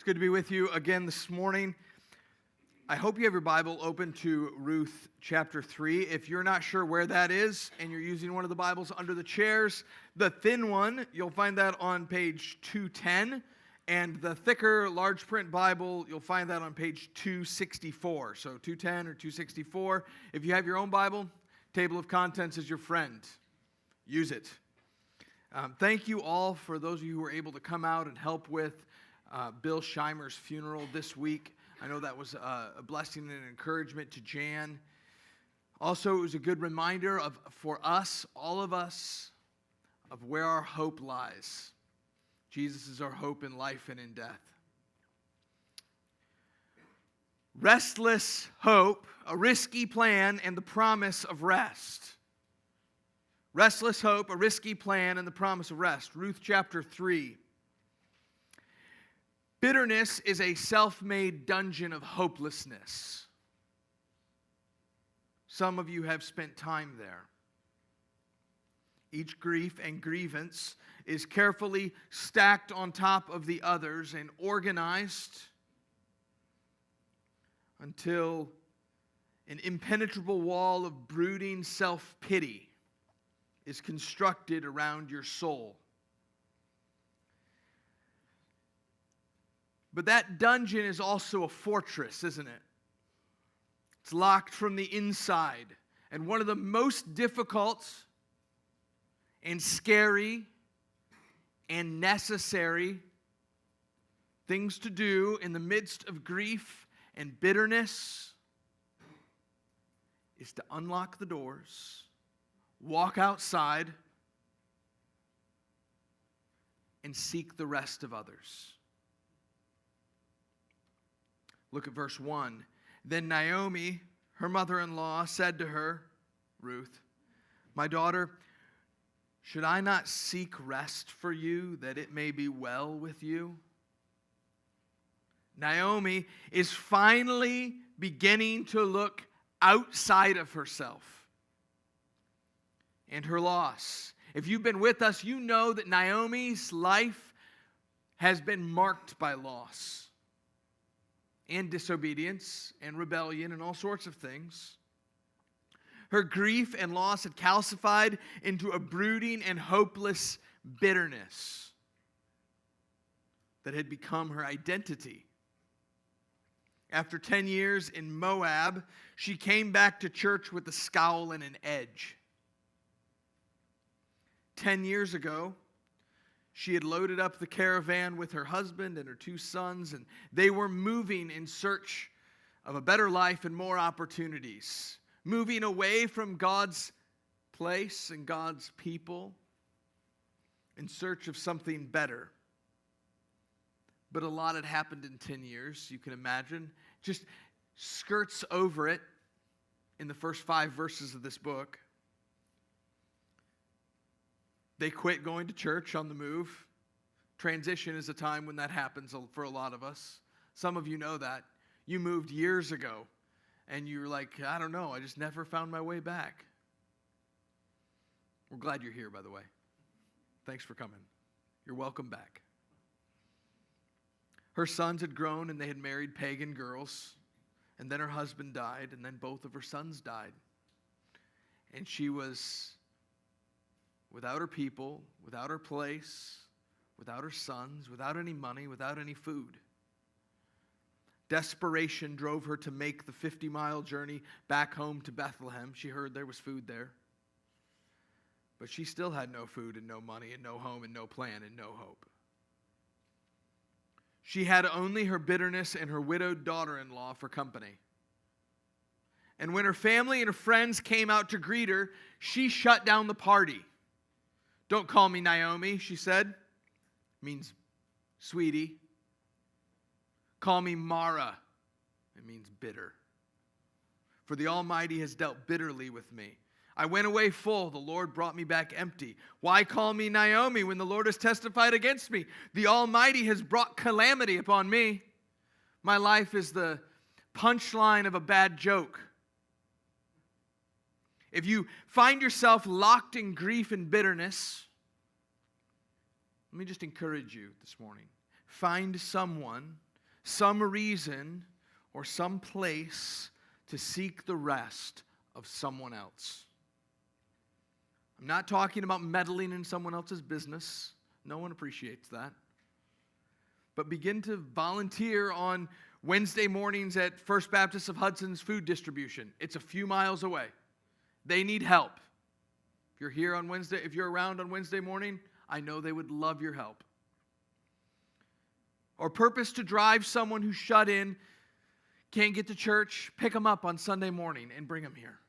Good to be with you again this morning. I hope you have your Bible open to Ruth chapter 3. If you're not sure where that is and you're using one of the Bibles under the chairs, the thin one, you'll find that on page 210. And the thicker, large print Bible, you'll find that on page 264. So 210 or 264. If you have your own Bible, table of contents is your friend. Use it. Thank you all for those of you who were able to come out and help with Bill Scheimer's funeral this week. I know that was a blessing and an encouragement to Jan. Also, it was a good reminder for us, all of us, of where our hope lies. Jesus is our hope in life and in death. Restless hope, a risky plan, and the promise of rest. Restless hope, a risky plan, and the promise of rest. Ruth chapter 3. Bitterness is a self-made dungeon of hopelessness. Some of you have spent time there. Each grief and grievance is carefully stacked on top of the others and organized until an impenetrable wall of brooding self-pity is constructed around your soul. But that dungeon is also a fortress, isn't it? It's locked from the inside. And one of the most difficult and scary and necessary things to do in the midst of grief and bitterness is to unlock the doors, walk outside, and seek the rest of others. Look at verse 1. Then Naomi, her mother-in-law, said to her, Ruth, my daughter, should I not seek rest for you, that it may be well with you? Naomi is finally beginning to look outside of herself and her loss. If you've been with us, you know that Naomi's life has been marked by loss and disobedience and rebellion and all sorts of things. Her grief and loss had calcified into a brooding and hopeless bitterness that had become her identity. After 10 years in Moab, she came back to church with a scowl and an edge. 10 years ago, she had loaded up the caravan with her husband and her 2 sons, and they were moving in search of a better life and more opportunities, moving away from God's place and God's people in search of something better. But a lot had happened in 10 years, you can imagine. Just skirts over it in the first 5 verses of this book. They quit going to church on the move. Transition is a time when that happens for a lot of us. Some of you know that. You moved years ago, and you're like, I don't know, I just never found my way back. We're glad you're here, by the way. Thanks for coming. You're welcome back. Her sons had grown, and they had married pagan girls. And then her husband died, and then both of her sons died. And she was without her people, without her place, without her sons, without any money, without any food. Desperation drove her to make the 50-mile journey back home to Bethlehem. She heard there was food there. But she still had no food and no money and no home and no plan and no hope. She had only her bitterness and her widowed daughter-in-law for company. And when her family and her friends came out to greet her, she shut down the party. Don't call me Naomi, she said. It means sweetie. Call me Mara. It means bitter. For the Almighty has dealt bitterly with me. I went away full. The Lord brought me back empty. Why call me Naomi when the Lord has testified against me? The Almighty has brought calamity upon me. My life is the punchline of a bad joke. If you find yourself locked in grief and bitterness, let me just encourage you this morning. Find someone some reason or some place to seek the rest of someone else. I'm not talking about meddling in someone else's business. No one appreciates that. But begin to volunteer on Wednesday mornings at First Baptist of Hudson's food distribution. It's a few miles away. They need help. If you're here on Wednesday, if you're around on Wednesday morning, I know they would love your help. Or purpose to drive someone who's shut in, can't get to church, pick them up on Sunday morning and bring them here.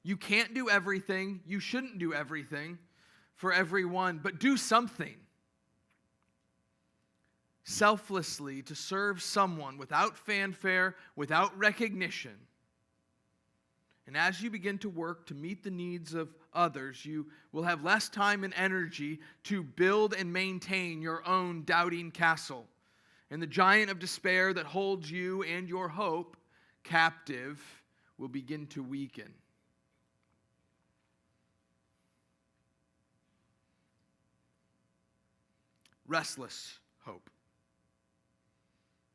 You can't do everything. You shouldn't do everything for everyone, but do something. Selflessly to serve someone without fanfare, without recognition. And as you begin to work to meet the needs of others, you will have less time and energy to build and maintain your own doubting castle. And the giant of despair that holds you and your hope captive will begin to weaken. Restless hope.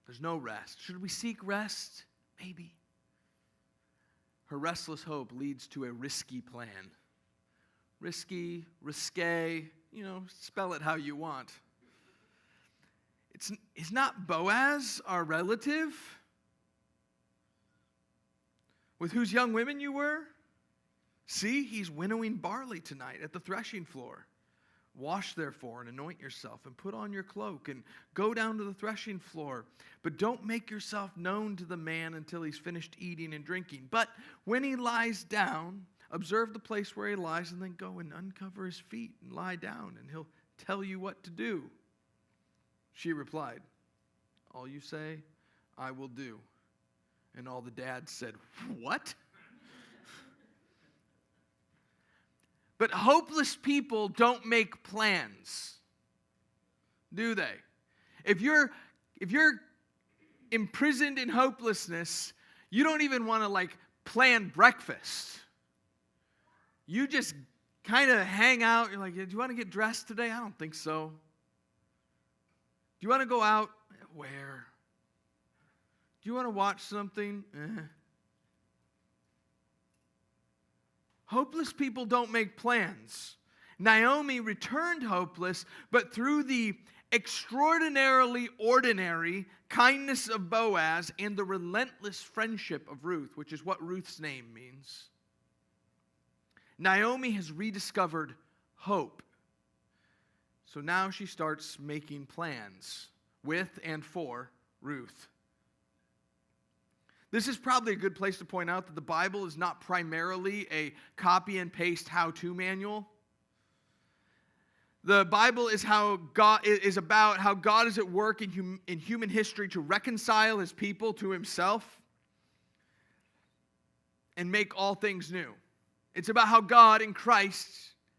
There's no rest. Should we seek rest? Maybe. Her restless hope leads to a risky plan. Risky, risque, spell it how you want. Is not Boaz our relative? With whose young women you were? See, he's winnowing barley tonight at the threshing floor. Wash therefore and anoint yourself and put on your cloak and go down to the threshing floor. But don't make yourself known to the man until he's finished eating and drinking. But when he lies down, observe the place where he lies and then go and uncover his feet and lie down and he'll tell you what to do. She replied, all you say, I will do. And all the dads said, what? But hopeless people don't make plans, do they? If you're imprisoned in hopelessness, you don't even want to plan breakfast. You just kind of hang out. You're like, do you want to get dressed today? I don't think so. Do you want to go out? Where? Do you want to watch something? Hopeless people don't make plans. Naomi returned hopeless, but through the extraordinarily ordinary kindness of Boaz and the relentless friendship of Ruth, which is what Ruth's name means, Naomi has rediscovered hope. So now she starts making plans with and for Ruth. This is probably a good place to point out that the Bible is not primarily a copy and paste how-to manual. The Bible is about how God is at work in human history to reconcile his people to himself and make all things new. It's about how God in Christ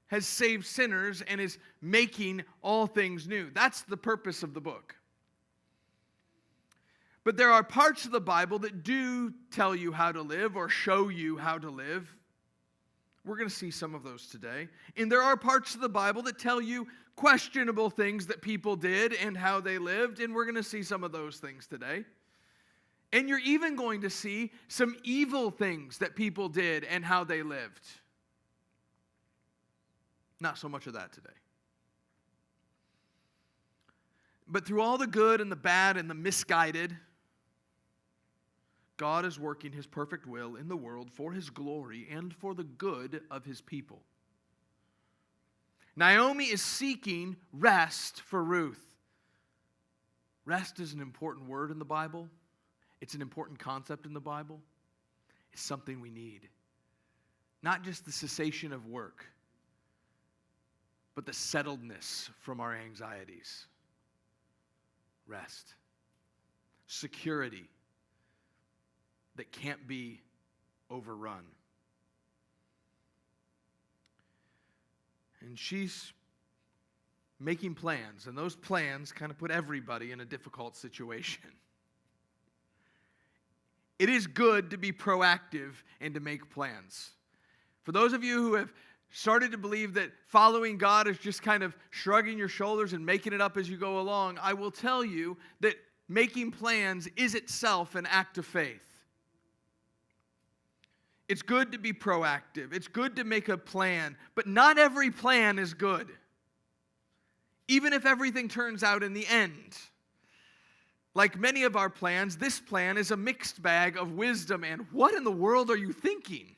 has saved sinners and is making all things new. That's the purpose of the book. But there are parts of the Bible that do tell you how to live or show you how to live. We're going to see some of those today. And there are parts of the Bible that tell you questionable things that people did and how they lived. And we're going to see some of those things today. And you're even going to see some evil things that people did and how they lived. Not so much of that today. But through all the good and the bad and the misguided, God is working his perfect will in the world for his glory and for the good of his people. Naomi is seeking rest for Ruth. Rest is an important word in the Bible. It's an important concept in the Bible. It's something we need. Not just the cessation of work, but the settledness from our anxieties. Rest. Security that can't be overrun. And she's making plans, and those plans kind of put everybody in a difficult situation. It is good to be proactive and to make plans. For those of you who have started to believe that following God is just kind of shrugging your shoulders and making it up as you go along, I will tell you that making plans is itself an act of faith. It's good to be proactive. It's good to make a plan, but not every plan is good. Even if everything turns out in the end. Like many of our plans, this plan is a mixed bag of wisdom and what in the world are you thinking?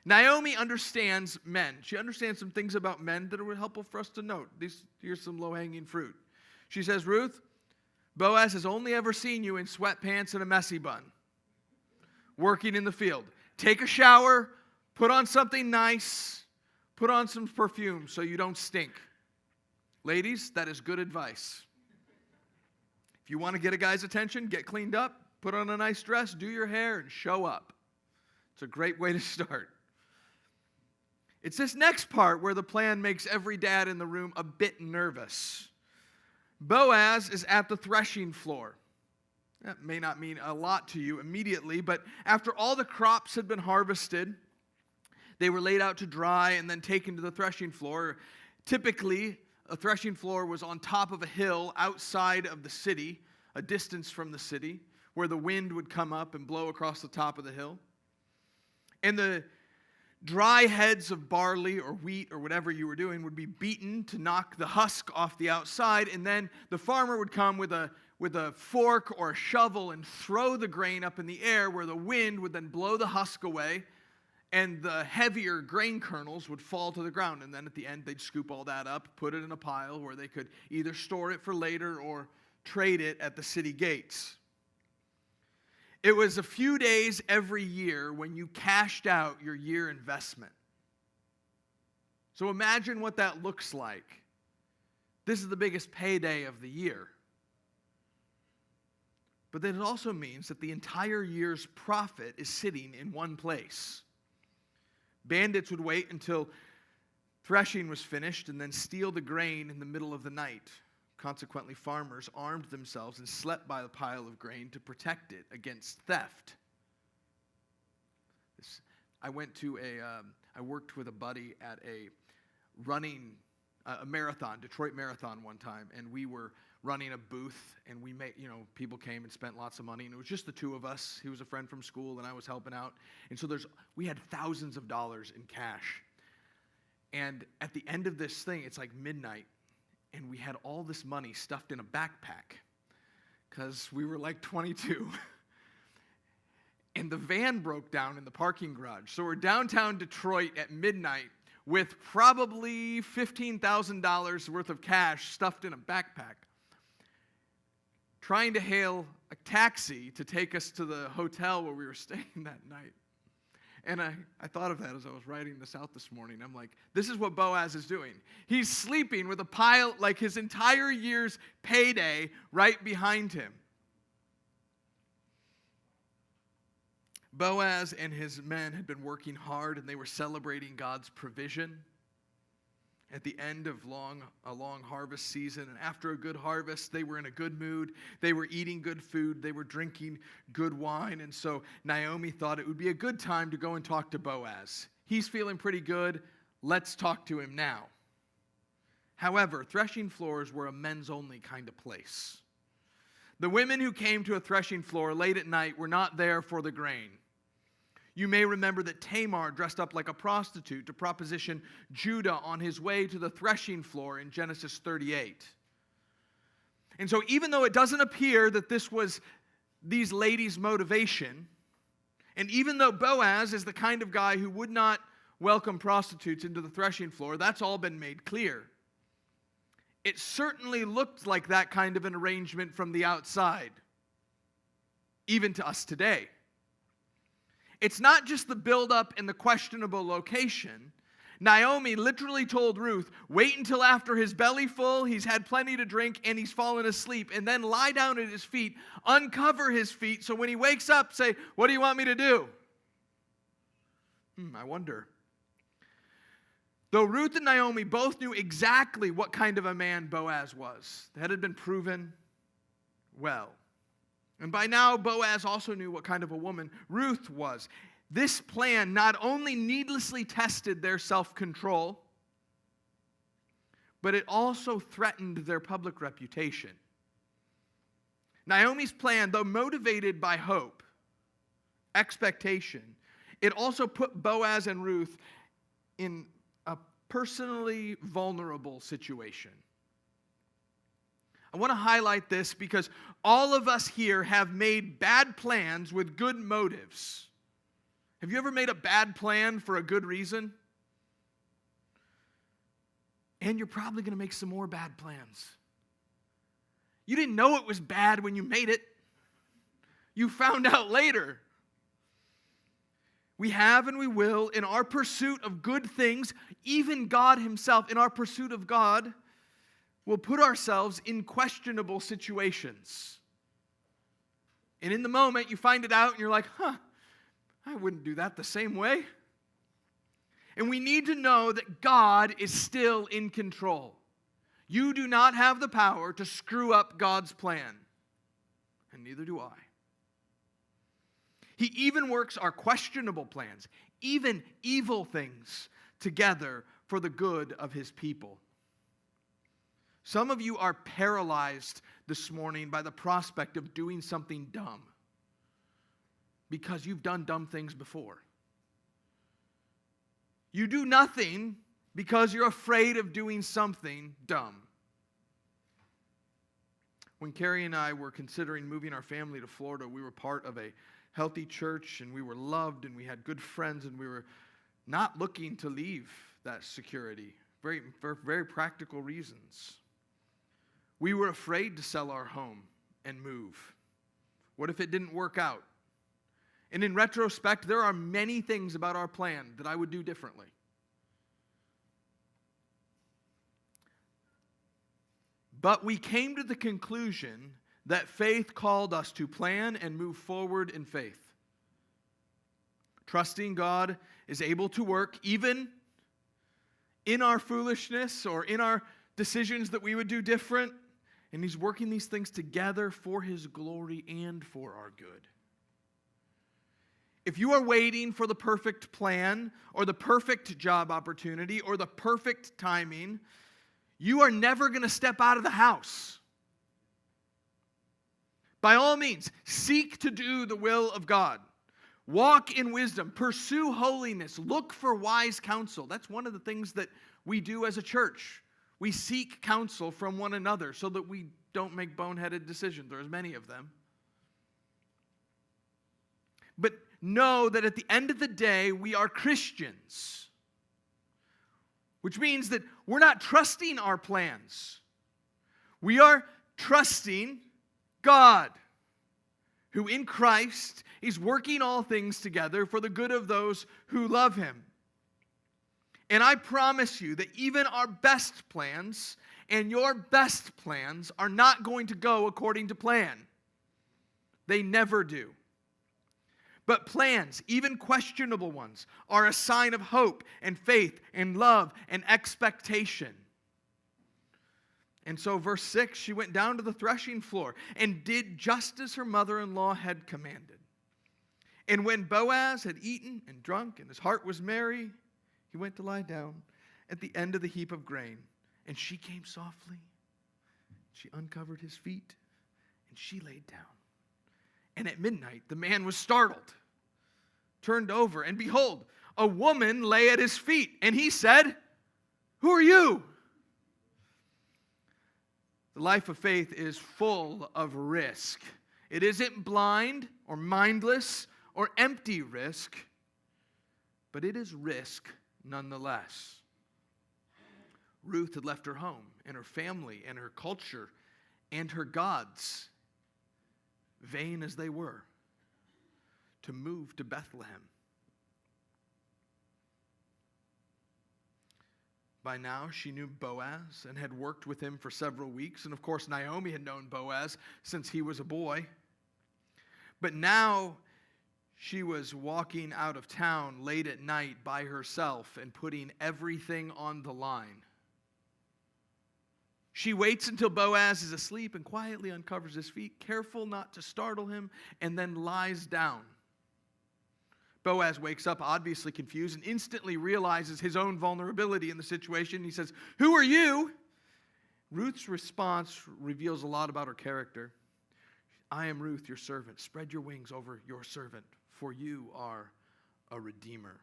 Naomi understands men. She understands some things about men that are helpful for us to note. Here's some low-hanging fruit. She says, Ruth, Boaz has only ever seen you in sweatpants and a messy bun, working in the field. Take a shower, put on something nice, put on some perfume so you don't stink. Ladies, that is good advice. If you want to get a guy's attention, get cleaned up, put on a nice dress, do your hair, and show up. It's a great way to start. It's this next part where the plan makes every dad in the room a bit nervous. Boaz is at the threshing floor. That may not mean a lot to you immediately, but after all the crops had been harvested, they were laid out to dry and then taken to the threshing floor. Typically, a threshing floor was on top of a hill outside of the city, a distance from the city, where the wind would come up and blow across the top of the hill. And the dry heads of barley or wheat or whatever you were doing would be beaten to knock the husk off the outside, and then the farmer would come with a fork or a shovel and throw the grain up in the air where the wind would then blow the husk away, and the heavier grain kernels would fall to the ground. And then at the end, they'd scoop all that up, put it in a pile where they could either store it for later or trade it at the city gates. It was a few days every year when you cashed out your year investment. So imagine what that looks like. This is the biggest payday of the year. But then it also means that the entire year's profit is sitting in one place. Bandits would wait until threshing was finished and then steal the grain in the middle of the night. Consequently, farmers armed themselves and slept by the pile of grain to protect it against theft. I worked with a buddy at a marathon, Detroit Marathon one time, and we were running a booth, and we made, people came and spent lots of money, and it was just the two of us. He was a friend from school, and I was helping out. And so we had thousands of dollars in cash. And at the end of this thing, it's like midnight, and we had all this money stuffed in a backpack because we were like 22. And the van broke down in the parking garage. So we're downtown Detroit at midnight with probably $15,000 worth of cash stuffed in a backpack, trying to hail a taxi to take us to the hotel where we were staying that night. And I thought of that as I was writing this out this morning. I'm like, this is what Boaz is doing. He's sleeping with a pile, like his entire year's payday right behind him. Boaz and his men had been working hard, and they were celebrating God's provision at the end of a long harvest season. And after a good harvest, they were in a good mood. They were eating good food. They were drinking good wine. And so Naomi thought it would be a good time to go and talk to Boaz. He's feeling pretty good. Let's talk to him now. However, threshing floors were a men's-only kind of place. The women who came to a threshing floor late at night were not there for the grain. You may remember that Tamar dressed up like a prostitute to proposition Judah on his way to the threshing floor in Genesis 38. And so even though it doesn't appear that this was these ladies' motivation, and even though Boaz is the kind of guy who would not welcome prostitutes into the threshing floor, that's all been made clear. It certainly looked like that kind of an arrangement from the outside, even to us today. It's not just the buildup and the questionable location. Naomi literally told Ruth, wait until after his belly full, he's had plenty to drink, and he's fallen asleep, and then lie down at his feet, uncover his feet, so when he wakes up, say, what do you want me to do? I wonder. Though Ruth and Naomi both knew exactly what kind of a man Boaz was, that had been proven well. And by now, Boaz also knew what kind of a woman Ruth was. This plan not only needlessly tested their self-control, but it also threatened their public reputation. Naomi's plan, though motivated by hope, expectation, it also put Boaz and Ruth in a personally vulnerable situation. I want to highlight this because all of us here have made bad plans with good motives. Have you ever made a bad plan for a good reason? And you're probably going to make some more bad plans. You didn't know it was bad when you made it. You found out later. We have and we will, in our pursuit of good things, even God himself, in our pursuit of God, will put ourselves in questionable situations. And in the moment, you find it out and you're like, I wouldn't do that the same way. And we need to know that God is still in control. You do not have the power to screw up God's plan. And neither do I. He even works our questionable plans, even evil things, together for the good of his people. Some of you are paralyzed this morning by the prospect of doing something dumb because you've done dumb things before. You do nothing because you're afraid of doing something dumb. When Carrie and I were considering moving our family to Florida, we were part of a healthy church, and we were loved, and we had good friends, and we were not looking to leave that security for very practical reasons. We were afraid to sell our home and move. What if it didn't work out? And in retrospect, there are many things about our plan that I would do differently. But we came to the conclusion that faith called us to plan and move forward in faith. Trusting God is able to work even in our foolishness or in our decisions that we would do different. And he's working these things together for his glory and for our good. If you are waiting for the perfect plan or the perfect job opportunity or the perfect timing, you are never going to step out of the house. By all means, seek to do the will of God. Walk in wisdom. Pursue holiness. Look for wise counsel. That's one of the things that we do as a church. We seek counsel from one another so that we don't make boneheaded decisions. There's many of them. But know that at the end of the day, we are Christians. Which means that we're not trusting our plans. We are trusting God, who in Christ is working all things together for the good of those who love him. And I promise you that even our best plans and your best plans are not going to go according to plan. They never do. But plans, even questionable ones, are a sign of hope and faith and love and expectation. And so verse 6, she went down to the threshing floor and did just as her mother-in-law had commanded. And when Boaz had eaten and drunk and his heart was merry, he went to lie down at the end of the heap of grain. And she came softly. She uncovered his feet and she laid down. And at midnight, the man was startled, turned over, and behold, a woman lay at his feet. And he said, "Who are you?" The life of faith is full of risk. It isn't blind or mindless or empty risk, but it is risk nonetheless. Ruth had left her home and her family and her culture and her gods, vain as they were, to move to Bethlehem. By now, she knew Boaz and had worked with him for several weeks. And of course, Naomi had known Boaz since he was a boy. But now, she was walking out of town late at night by herself and putting everything on the line. She waits until Boaz is asleep and quietly uncovers his feet, careful not to startle him, and then lies down. Boaz wakes up obviously confused and instantly realizes his own vulnerability in the situation. He says, "Who are you?" Ruth's response reveals a lot about her character. "I am Ruth, your servant. Spread your wings over your servant, for you are a redeemer."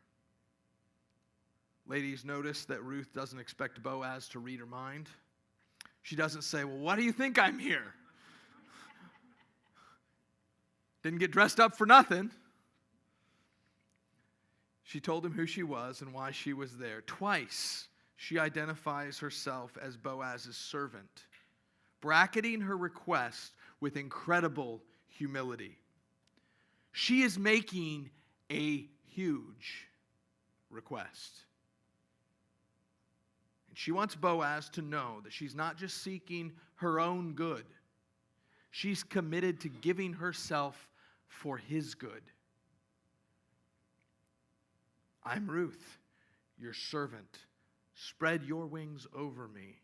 Ladies, notice that Ruth doesn't expect Boaz to read her mind. She doesn't say, "Well, why do you think I'm here?" Didn't get dressed up for nothing. She told him who she was and why she was there. Twice, she identifies herself as Boaz's servant, bracketing her request with incredible humility. She is making a huge request. And she wants Boaz to know that she's not just seeking her own good. She's committed to giving herself for his good. "I'm Ruth, your servant. Spread your wings over me,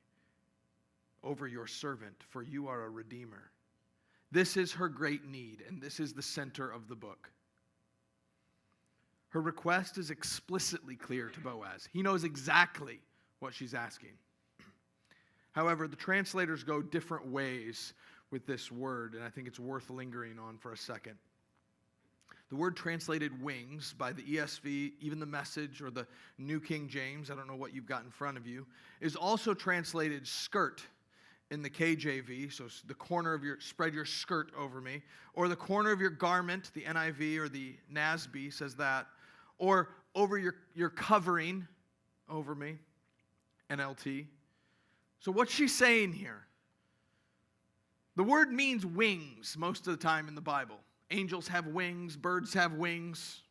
over your servant, for you are a redeemer." This is her great need, and this is the center of the book. Her request is explicitly clear to Boaz. He knows exactly what she's asking. However, the translators go different ways with this word, and I think it's worth lingering on for a second. The word translated wings by the ESV, even the Message or the New King James, I don't know what you've got in front of you, is also translated skirt in the KJV, so the corner of your, spread your skirt over me, or the corner of your garment, the NIV or the NASB says that, or over your covering over me, NLT. So what's she saying here? The word means wings most of the time in the Bible. Angels have wings, birds have wings.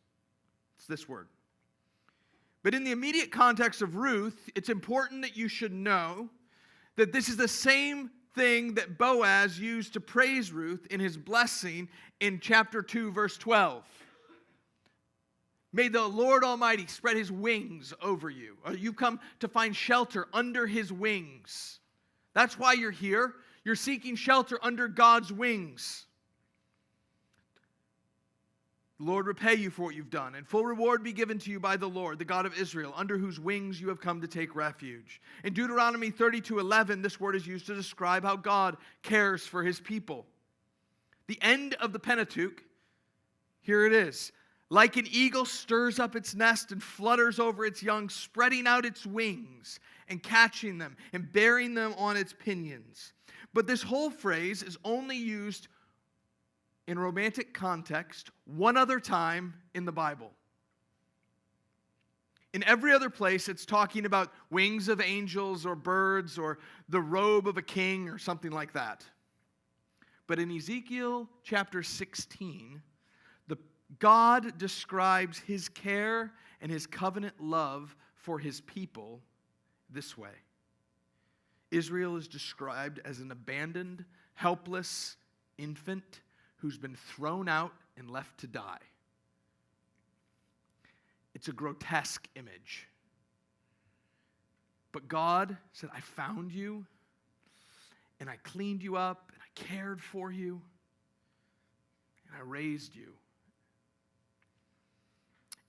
It's this word. But in the immediate context of Ruth, it's important that you should know that this is the same thing that Boaz used to praise Ruth in his blessing in chapter 2, verse 12. "May the Lord Almighty spread his wings over you." Or you've come to find shelter under his wings. That's why you're here. You're seeking shelter under God's wings. "The Lord repay you for what you've done, and full reward be given to you by the Lord, the God of Israel, under whose wings you have come to take refuge." In Deuteronomy 32:11, this word is used to describe how God cares for his people. The end of the Pentateuch, here it is. "Like an eagle stirs up its nest and flutters over its young, spreading out its wings and catching them and bearing them on its pinions." But this whole phrase is only used in romantic context one other time in the Bible. In every other place, it's talking about wings of angels or birds or the robe of a king or something like that. But in Ezekiel chapter 16, God describes his care and his covenant love for his people this way. Israel is described as an abandoned, helpless infant who's been thrown out and left to die. It's a grotesque image. But God said, "I found you, and I cleaned you up, and I cared for you, and I raised you."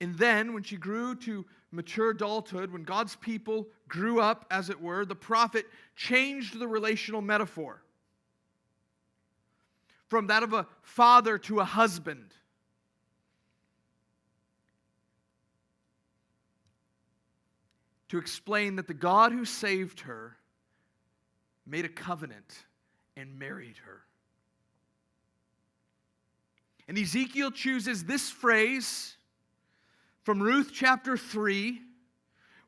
And then, when she grew to mature adulthood, when God's people grew up, as it were, the prophet changed the relational metaphor from that of a father to a husband. To explain that the God who saved her made a covenant and married her. And Ezekiel chooses this phrase from Ruth chapter 3,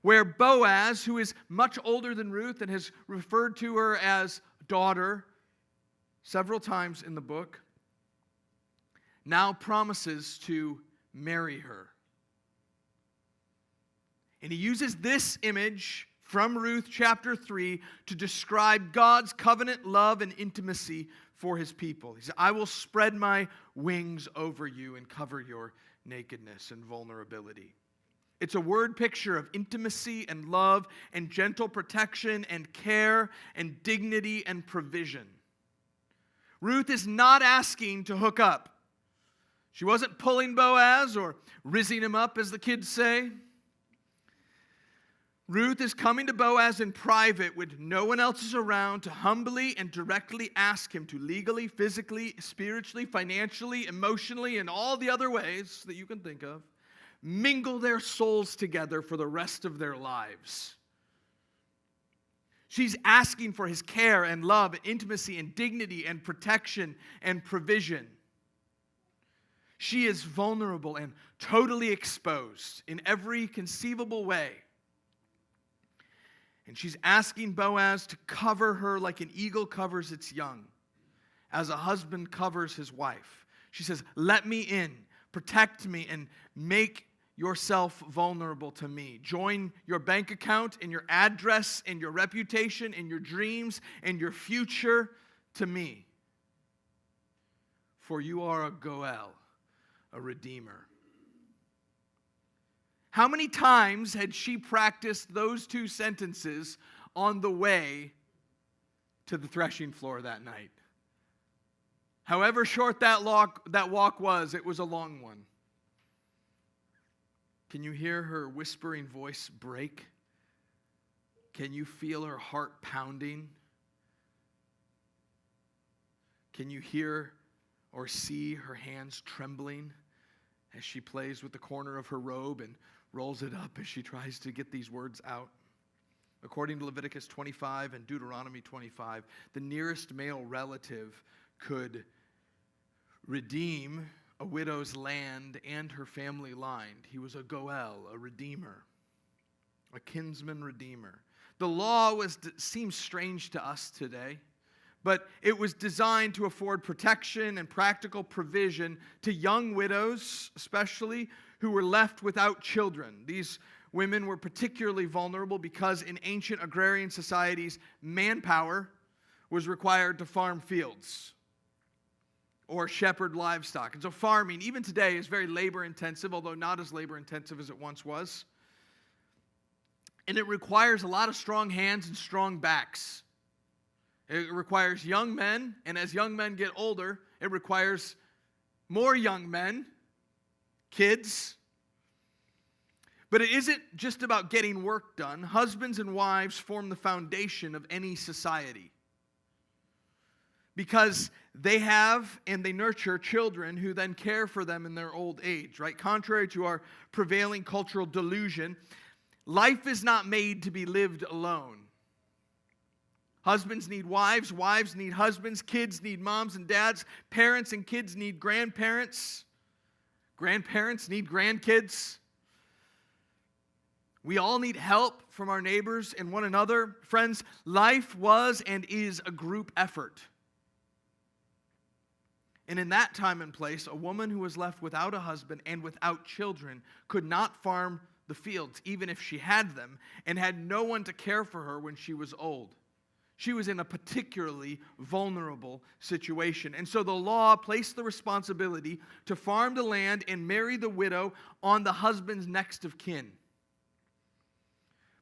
where Boaz, who is much older than Ruth and has referred to her as daughter several times in the book, now promises to marry her. And he uses this image from Ruth chapter 3 to describe God's covenant love and intimacy for his people. He said, "I will spread my wings over you and cover your nakedness and vulnerability." It's a word picture of intimacy and love and gentle protection and care and dignity and provision. Ruth is not asking to hook up. She wasn't pulling Boaz or rizzing him up, as the kids say. Ruth is coming to Boaz in private when no one else is around to humbly and directly ask him to legally, physically, spiritually, financially, emotionally, and all the other ways that you can think of, mingle their souls together for the rest of their lives. She's asking for his care and love, and intimacy and dignity and protection and provision. She is vulnerable and totally exposed in every conceivable way. And she's asking Boaz to cover her like an eagle covers its young, as a husband covers his wife. She says, let me in, protect me, and make yourself vulnerable to me. Join your bank account and your address and your reputation and your dreams and your future to me. For you are a Goel, a redeemer. How many times had she practiced those two sentences on the way to the threshing floor that night? However short that walk was, it was a long one. Can you hear her whispering voice break? Can you feel her heart pounding? Can you hear or see her hands trembling as she plays with the corner of her robe and rolls it up as she tries to get these words out? According to Leviticus 25 and Deuteronomy 25, the nearest male relative could redeem a widow's land and her family line. He was a Goel, a redeemer, a kinsman redeemer. The law seems strange to us today, but it was designed to afford protection and practical provision to young widows, especially, who were left without children. These women were particularly vulnerable because in ancient agrarian societies, manpower was required to farm fields or shepherd livestock. And so farming, even today, is very labor-intensive, although not as labor-intensive as it once was. And it requires a lot of strong hands and strong backs. It requires young men, and as young men get older, it requires more young men, kids. But it isn't just about getting work done. Husbands and wives form the foundation of any society, because they have and they nurture children who then care for them in their old age, right? Contrary to our prevailing cultural delusion, life is not made to be lived alone. Husbands need wives, wives need husbands, kids need moms and dads, parents and kids need grandparents, grandparents need grandkids. We all need help from our neighbors and one another. Friends, life was and is a group effort. And in that time and place, a woman who was left without a husband and without children could not farm the fields, even if she had them, and had no one to care for her when she was old. She was in a particularly vulnerable situation. And so the law placed the responsibility to farm the land and marry the widow on the husband's next of kin.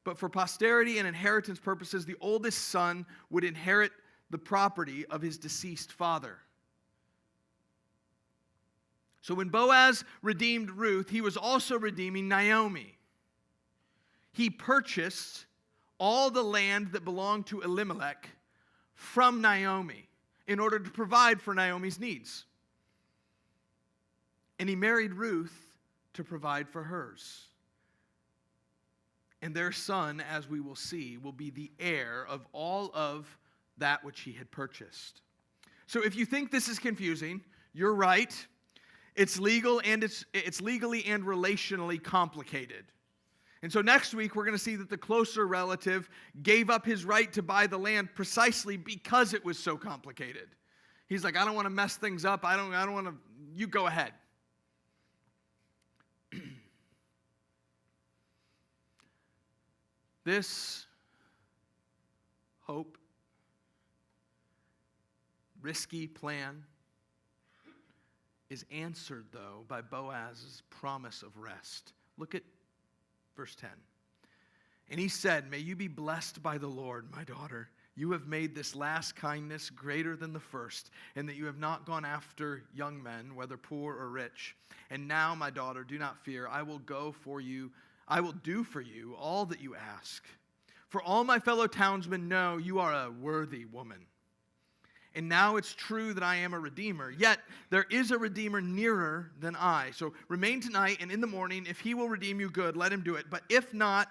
But for posterity and inheritance purposes, the oldest son would inherit the property of his deceased father. So when Boaz redeemed Ruth, he was also redeeming Naomi. He purchased all the land that belonged to Elimelech from Naomi in order to provide for Naomi's needs. And he married Ruth to provide for hers. And their son, as we will see, will be the heir of all of that which he had purchased. So if you think this is confusing, you're right. It's legal and it's legally and relationally complicated. And so next week we're going to see that the closer relative gave up his right to buy the land precisely because it was so complicated. He's like, I don't want to mess things up. I don't want to, you go ahead. This hope, risky plan is answered, though, by Boaz's promise of rest. Look at verse 10. And he said, may you be blessed by the Lord, my daughter. You have made this last kindness greater than the first, and that you have not gone after young men, whether poor or rich. And now, my daughter, do not fear. I will do for you all that you ask. For all my fellow townsmen know you are a worthy woman. And now it's true that I am a redeemer. Yet there is a redeemer nearer than I. So remain tonight, and in the morning, if he will redeem you, good, let him do it. But if not,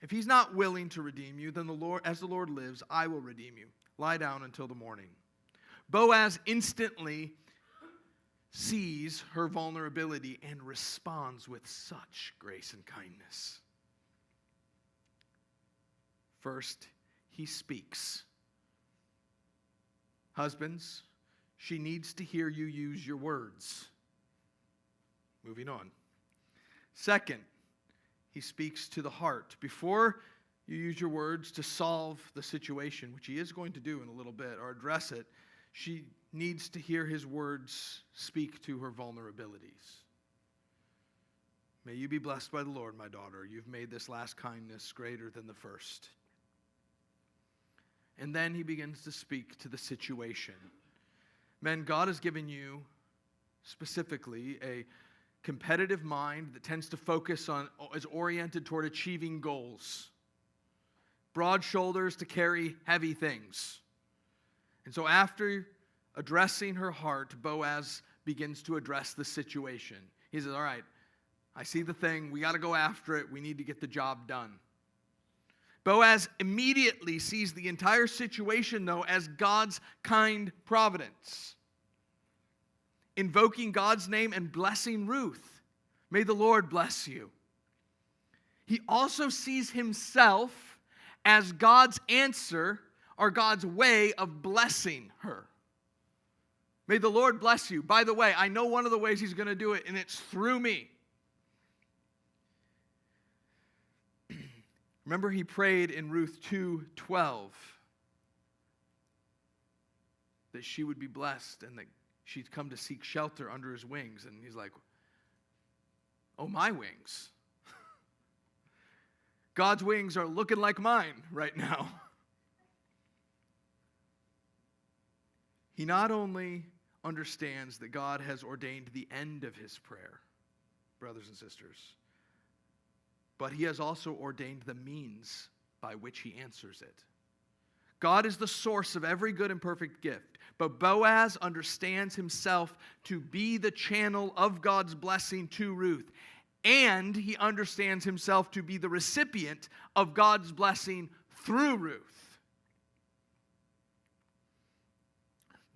if he's not willing to redeem you, then as the Lord lives, I will redeem you. Lie down until the morning. Boaz instantly sees her vulnerability and responds with such grace and kindness. First, he speaks. Husbands, she needs to hear you use your words. Moving on. Second, he speaks to the heart. Before you use your words to solve the situation, which he is going to do in a little bit, or address it, she needs to hear his words speak to her vulnerabilities. May you be blessed by the Lord, my daughter. You've made this last kindness greater than the first. And then he begins to speak to the situation. Men, God has given you specifically a competitive mind that tends to focus on, is oriented toward achieving goals. Broad shoulders to carry heavy things. And so after addressing her heart, Boaz begins to address the situation. He says, all right, I see the thing. We got to go after it. We need to get the job done. Boaz immediately sees the entire situation, though, as God's kind providence, invoking God's name and blessing Ruth. May the Lord bless you. He also sees himself as God's answer, or God's way of blessing her. May the Lord bless you. By the way, I know one of the ways he's going to do it, and it's through me. Remember, he prayed in Ruth 2:12 that she would be blessed and that she'd come to seek shelter under his wings. And he's like, oh, my wings. God's wings are looking like mine right now. He not only understands that God has ordained the end of his prayer, brothers and sisters, but he has also ordained the means by which he answers it. God is the source of every good and perfect gift, but Boaz understands himself to be the channel of God's blessing to Ruth, and he understands himself to be the recipient of God's blessing through Ruth.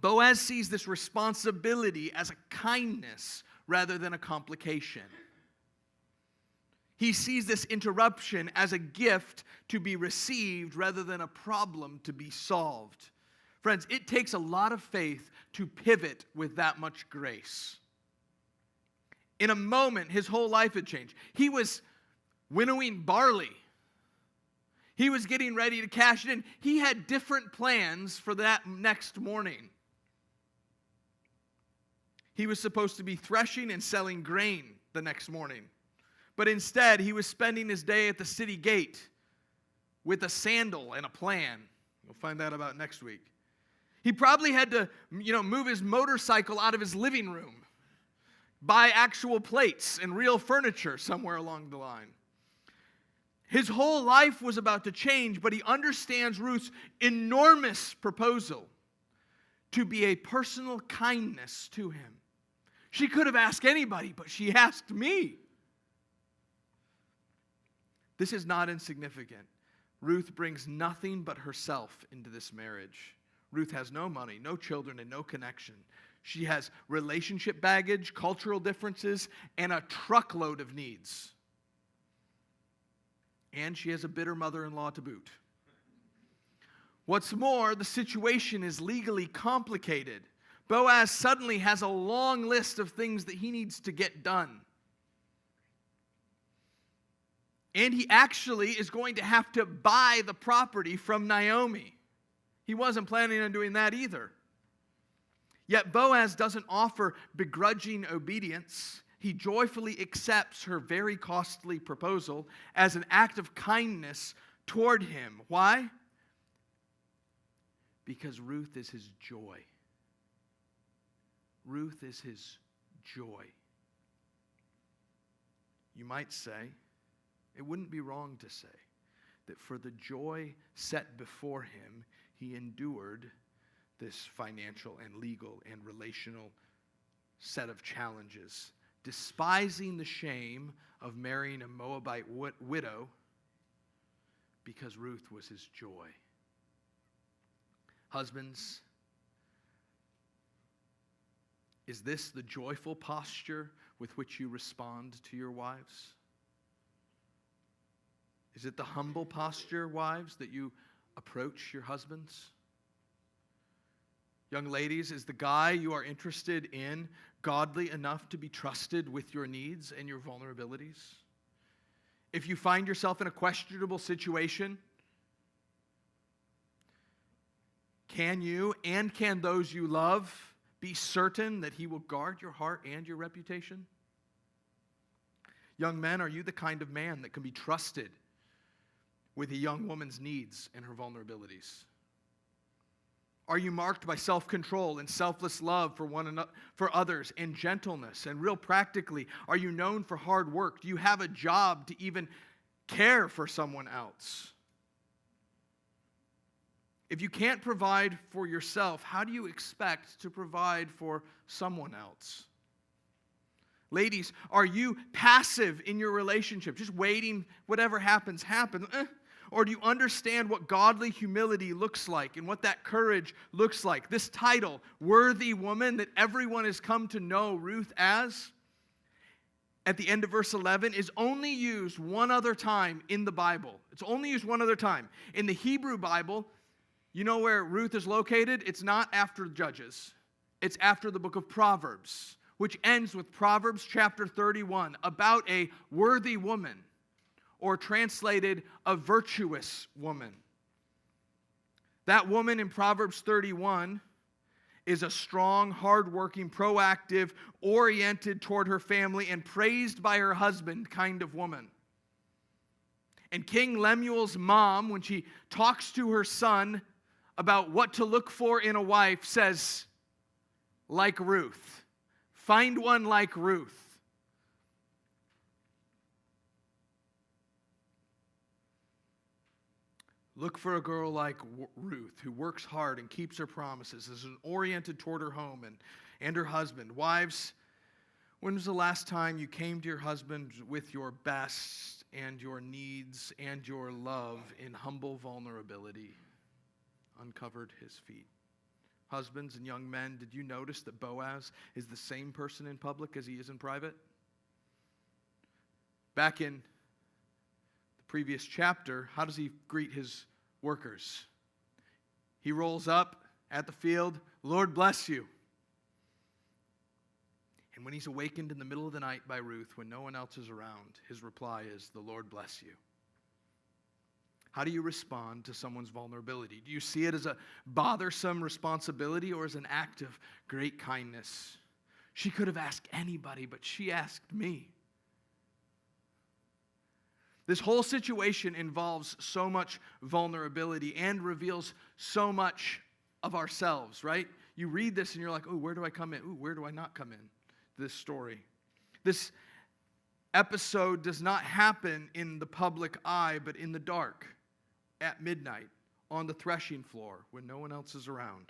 Boaz sees this responsibility as a kindness rather than a complication. He sees this interruption as a gift to be received rather than a problem to be solved. Friends, it takes a lot of faith to pivot with that much grace. In a moment, his whole life had changed. He was winnowing barley. He was getting ready to cash it in. He had different plans for that next morning. He was supposed to be threshing and selling grain the next morning. But instead, he was spending his day at the city gate with a sandal and a plan. We'll find out about next week. He probably had to, move his motorcycle out of his living room, buy actual plates and real furniture somewhere along the line. His whole life was about to change, but he understands Ruth's enormous proposal to be a personal kindness to him. She could have asked anybody, but she asked me. This is not insignificant. Ruth brings nothing but herself into this marriage. Ruth has no money, no children, and no connection. She has relationship baggage, cultural differences, and a truckload of needs. And she has a bitter mother-in-law to boot. What's more, the situation is legally complicated. Boaz suddenly has a long list of things that he needs to get done. And he actually is going to have to buy the property from Naomi. He wasn't planning on doing that either. Yet Boaz doesn't offer begrudging obedience. He joyfully accepts her very costly proposal as an act of kindness toward him. Why? Because Ruth is his joy. Ruth is his joy. You might say, it wouldn't be wrong to say, that for the joy set before him, he endured this financial and legal and relational set of challenges, despising the shame of marrying a Moabite widow, because Ruth was his joy. Husbands, is this the joyful posture with which you respond to your wives? Is it the humble posture, wives, that you approach your husbands? Young ladies, is the guy you are interested in godly enough to be trusted with your needs and your vulnerabilities? If you find yourself in a questionable situation, can you and can those you love be certain that he will guard your heart and your reputation? Young men, are you the kind of man that can be trusted with a young woman's needs and her vulnerabilities? Are you marked by self-control and selfless love for one another, for others, and gentleness? And real practically, are you known for hard work? Do you have a job to even care for someone else? If you can't provide for yourself, how do you expect to provide for someone else? Ladies, are you passive in your relationship, just waiting whatever happens, happen? Or do you understand what godly humility looks like and what that courage looks like? This title, worthy woman, that everyone has come to know Ruth as, at the end of verse 11, is only used one other time in the Bible. It's only used one other time. In the Hebrew Bible, you know where Ruth is located? It's not after Judges. It's after the book of Proverbs, which ends with Proverbs chapter 31, about a worthy woman, or translated, a virtuous woman. That woman in Proverbs 31 is a strong, hardworking, proactive, oriented toward her family, and praised by her husband kind of woman. And King Lemuel's mom, when she talks to her son about what to look for in a wife, says, like Ruth. Find one like Ruth. Look for a girl like Ruth, who works hard and keeps her promises, is oriented toward her home and her husband. Wives, when was the last time you came to your husband with your best and your needs and your love in humble vulnerability? Uncovered his feet. Husbands and young men, did you notice that Boaz is the same person in public as he is in private? Back in the previous chapter, how does he greet his workers? He rolls up at the field, Lord bless you. And when he's awakened in the middle of the night by Ruth, when no one else is around, his reply is, the Lord bless you. How do you respond to someone's vulnerability? Do you see it as a bothersome responsibility or as an act of great kindness? She could have asked anybody, but she asked me. This whole situation involves so much vulnerability and reveals so much of ourselves, right? You read this and you're like, oh, where do I come in? Ooh, where do I not come in? This story. This episode does not happen in the public eye, but in the dark. At midnight, on the threshing floor, when no one else is around.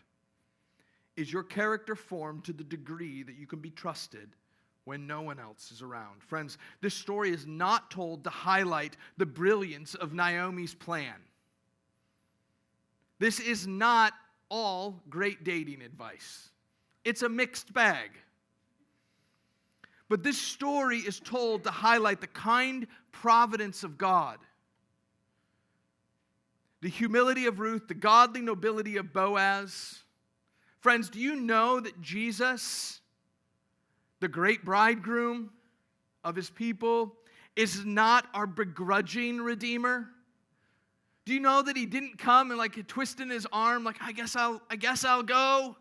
Is your character formed to the degree that you can be trusted when no one else is around? Friends, this story is not told to highlight the brilliance of Naomi's plan. This is not all great dating advice. It's a mixed bag. But this story is told to highlight the kind providence of God. The humility of Ruth, the godly nobility of Boaz. Friends, do you know that Jesus, the great bridegroom of his people, is not our begrudging Redeemer? Do you know that he didn't come and like twisting his arm, like, I guess I'll go?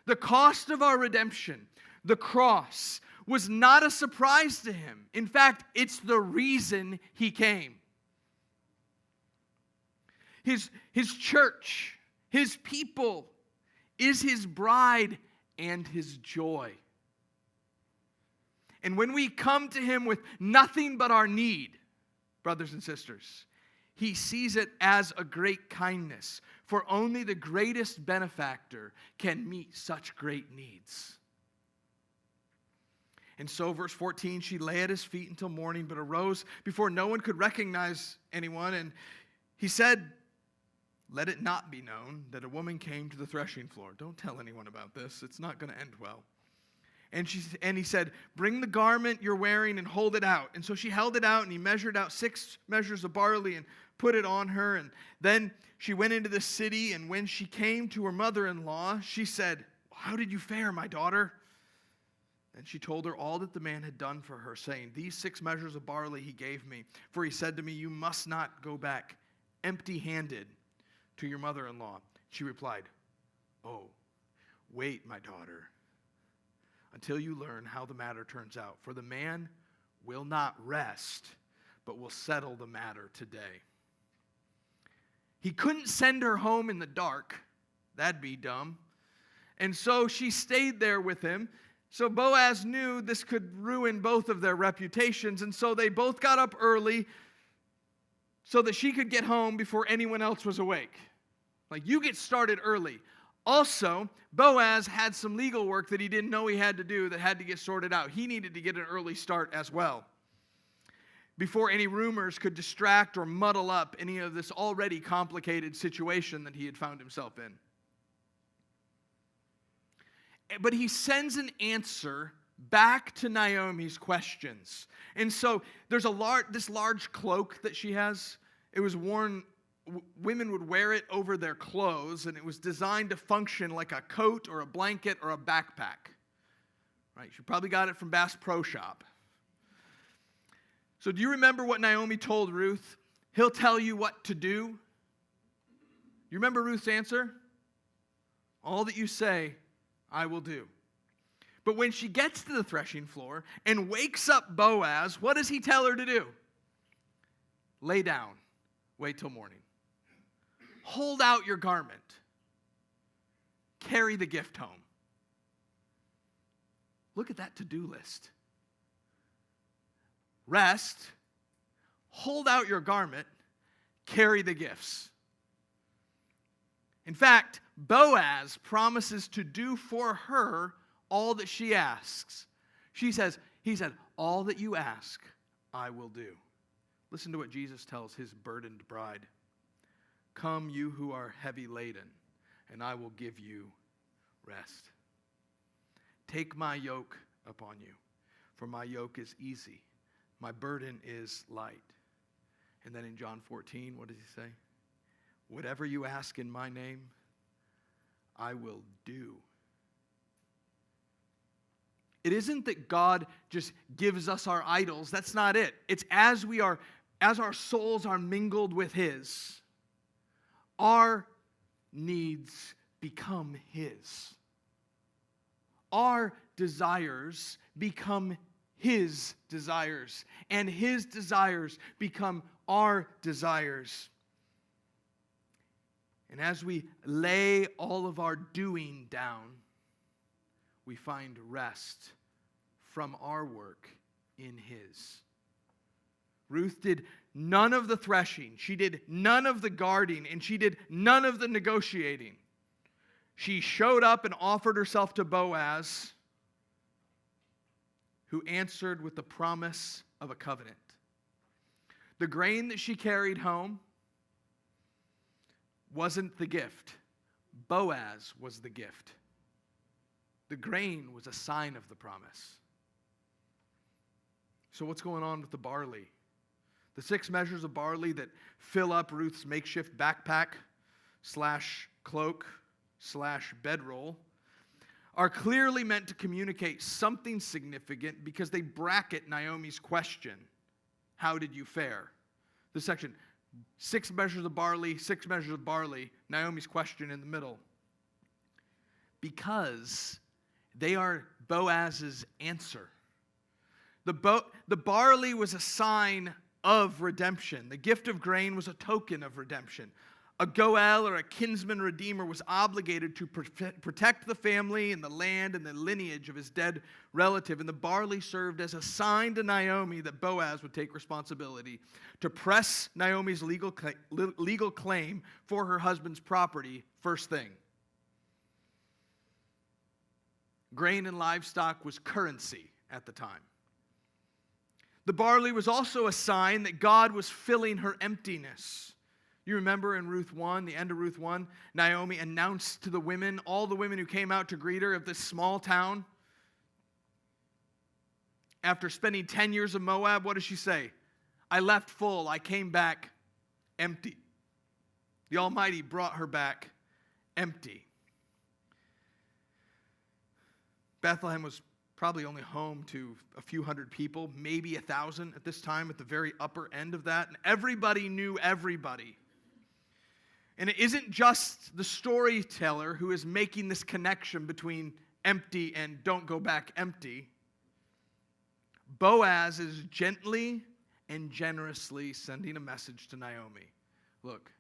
The cost of our redemption, the cross, was not a surprise to him. In fact, it's the reason he came. his church, his people, is his bride and his joy. And when we come to him with nothing but our need, brothers and sisters, he sees it as a great kindness, for only the greatest benefactor can meet such great needs. And so, verse 14, she lay at his feet until morning, but arose before no one could recognize anyone. And he said, let it not be known that a woman came to the threshing floor. Don't tell anyone about this. It's not going to end well. And he said, bring the garment you're wearing and hold it out. And so she held it out, and he measured out 6 measures of barley and put it on her. And then she went into the city, and when she came to her mother-in-law, she said, how did you fare, my daughter? And she told her all that the man had done for her, saying, these 6 measures of barley he gave me. For he said to me, you must not go back empty-handed to your mother-in-law. She replied, oh, wait, my daughter, until you learn how the matter turns out. For the man will not rest, but will settle the matter today. He couldn't send her home in the dark. That'd be dumb. And so she stayed there with him. So Boaz knew this could ruin both of their reputations, and so they both got up early so that she could get home before anyone else was awake. Like, you get started early. Also, Boaz had some legal work that he didn't know he had to do that had to get sorted out. He needed to get an early start as well, before any rumors could distract or muddle up any of this already complicated situation that he had found himself in. But he sends an answer back to Naomi's questions. And so there's this large cloak that she has. It was worn, women would wear it over their clothes, and it was designed to function like a coat or a blanket or a backpack. Right? She probably got it from Bass Pro Shop. So do you remember what Naomi told Ruth? He'll tell you what to do. You remember Ruth's answer? All that you say, I will do. But when she gets to the threshing floor and wakes up Boaz, what does he tell her to do? Lay down. Wait till morning. Hold out your garment. Carry the gift home. Look at that to-do list. Rest. Hold out your garment. Carry the gifts. In fact, Boaz promises to do for her all that she asks. He said, all that you ask, I will do. Listen to what Jesus tells his burdened bride. Come, you who are heavy laden, and I will give you rest. Take my yoke upon you, for my yoke is easy. My burden is light. And then in John 14, what does he say? Whatever you ask in my name, I will do. It isn't that God just gives us our idols. That's not it. It's as our souls are mingled with his, our needs become his. Our desires become his desires, and his desires become our desires. And as we lay all of our doing down, we find rest from our work in his. Ruth did none of the threshing. She did none of the guarding, and she did none of the negotiating. She showed up and offered herself to Boaz, who answered with the promise of a covenant. The grain that she carried home wasn't the gift. Boaz was the gift. The grain was a sign of the promise. So what's going on with the barley? The 6 measures of barley that fill up Ruth's makeshift backpack / cloak / bedroll are clearly meant to communicate something significant because they bracket Naomi's question. How did you fare? This section, 6 measures of barley, 6 measures of barley, Naomi's question in the middle. Because they are Boaz's answer. The barley was a sign of redemption. The gift of grain was a token of redemption. A goel, or a kinsman redeemer, was obligated to protect the family and the land and the lineage of his dead relative. And the barley served as a sign to Naomi that Boaz would take responsibility to press Naomi's legal claim for her husband's property first thing. Grain and livestock was currency at the time. The barley was also a sign that God was filling her emptiness. You remember in Ruth 1, the end of Ruth 1, Naomi announced to the women, all the women who came out to greet her of this small town. After spending 10 years in Moab, what does she say? I left full, I came back empty. The Almighty brought her back empty. Bethlehem was probably only home to a few hundred people, maybe 1,000 at this time, at the very upper end of that. And everybody knew everybody. And it isn't just the storyteller who is making this connection between empty and don't go back empty. Boaz is gently and generously sending a message to Naomi. Look,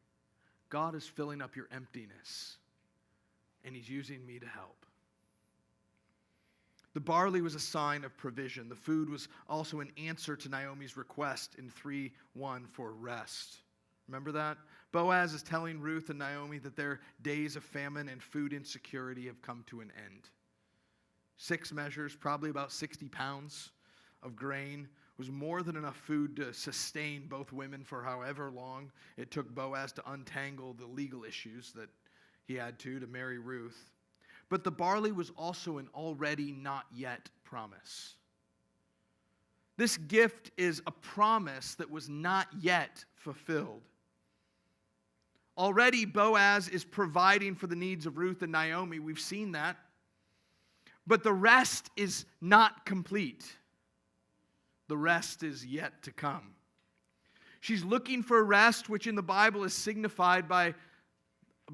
God is filling up your emptiness, and he's using me to help. The barley was a sign of provision. The food was also an answer to Naomi's request in 3:1 for rest. Remember that? Boaz is telling Ruth and Naomi that their days of famine and food insecurity have come to an end. 6 measures, probably about 60 pounds of grain, was more than enough food to sustain both women for however long it took Boaz to untangle the legal issues that he had to marry Ruth. But the barley was also an already not yet promise. This gift is a promise that was not yet fulfilled. Already Boaz is providing for the needs of Ruth and Naomi. We've seen that. But the rest is not complete. The rest is yet to come. She's looking for rest, which in the Bible is signified by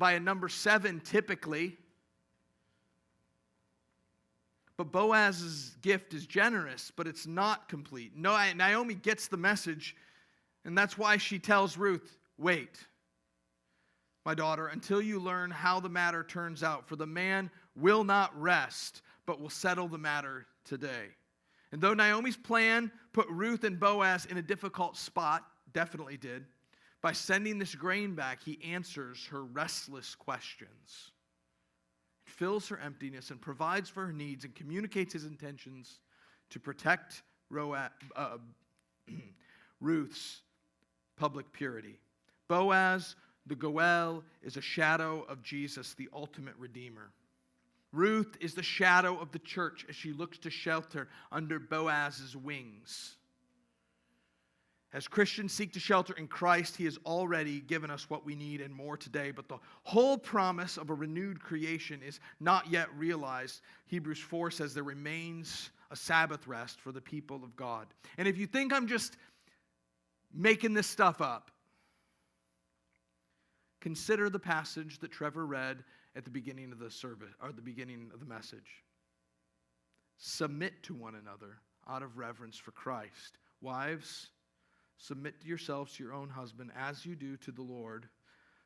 a number 7 typically. But Boaz's gift is generous, but it's not complete. Naomi gets the message, and that's why she tells Ruth, wait, my daughter, until you learn how the matter turns out. For the man will not rest, but will settle the matter today. And though Naomi's plan put Ruth and Boaz in a difficult spot, definitely did, by sending this grain back, he answers her restless questions. Fills her emptiness and provides for her needs and communicates his intentions to protect Ruth's public purity. Boaz, the Goel, is a shadow of Jesus, the ultimate Redeemer. Ruth is the shadow of the church as she looks to shelter under Boaz's wings. As Christians seek to shelter in Christ, he has already given us what we need and more today. But the whole promise of a renewed creation is not yet realized. Hebrews 4 says there remains a Sabbath rest for the people of God. And if you think I'm just making this stuff up, consider the passage that Trevor read at the beginning of the service, or the beginning of the message. Submit to one another out of reverence for Christ. Wives, submit yourselves to your own husband as you do to the Lord.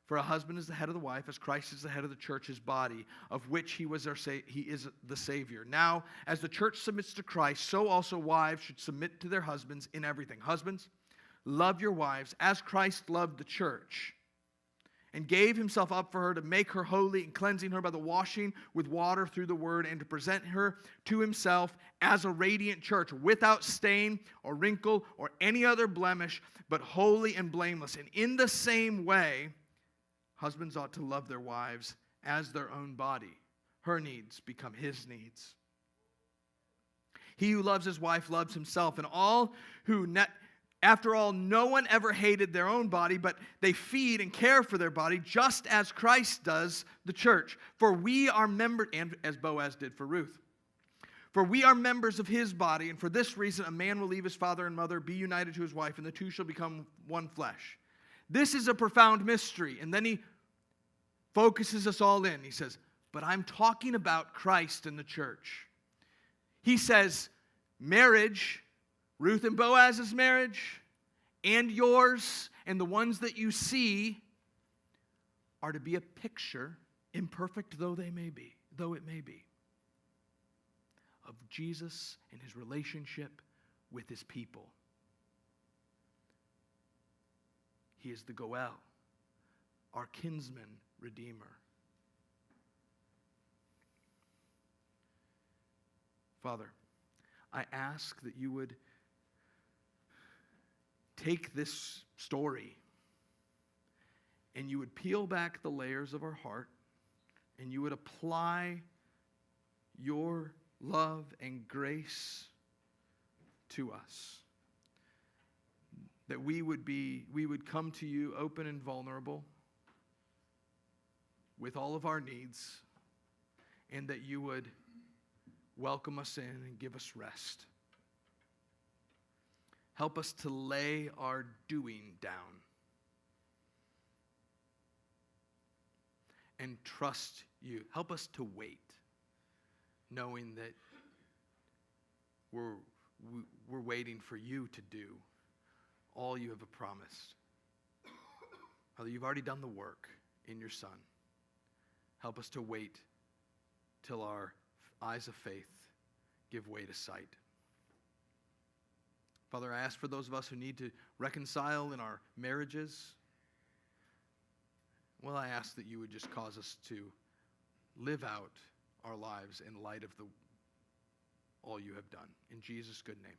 For a husband is the head of the wife, as Christ is the head of the church, his body, of which he is the Savior. Now, as the church submits to Christ, so also wives should submit to their husbands in everything. Husbands, love your wives as Christ loved the church and gave himself up for her to make her holy and cleansing her by the washing with water through the word, and to present her to himself as a radiant church without stain or wrinkle or any other blemish, but holy and blameless. And in the same way, husbands ought to love their wives as their own body. Her needs become his needs. He who loves his wife loves himself, and after all, no one ever hated their own body, but they feed and care for their body, just as Christ does the church. For we are members, and as Boaz did for Ruth. For we are members of his body, and for this reason a man will leave his father and mother, be united to his wife, and the two shall become one flesh. This is a profound mystery. And then he focuses us all in. He says, but I'm talking about Christ and the church. He says, marriage, Ruth and Boaz's marriage, and yours, and the ones that you see, are to be a picture, imperfect though it may be, of Jesus and his relationship with his people. He is the Goel, our kinsman redeemer. Father, I ask that you would take this story and you would peel back the layers of our heart and you would apply your love and grace to us. That we would come to you open and vulnerable with all of our needs, and that you would welcome us in and give us rest. Help us to lay our doing down and trust you. Help us to wait, knowing that we're waiting for you to do all you have promised. Father, you've already done the work in your Son. Help us to wait till our eyes of faith give way to sight. Father, I ask for those of us who need to reconcile in our marriages. Well, I ask that you would just cause us to live out our lives in light of all you have done. In Jesus' good name.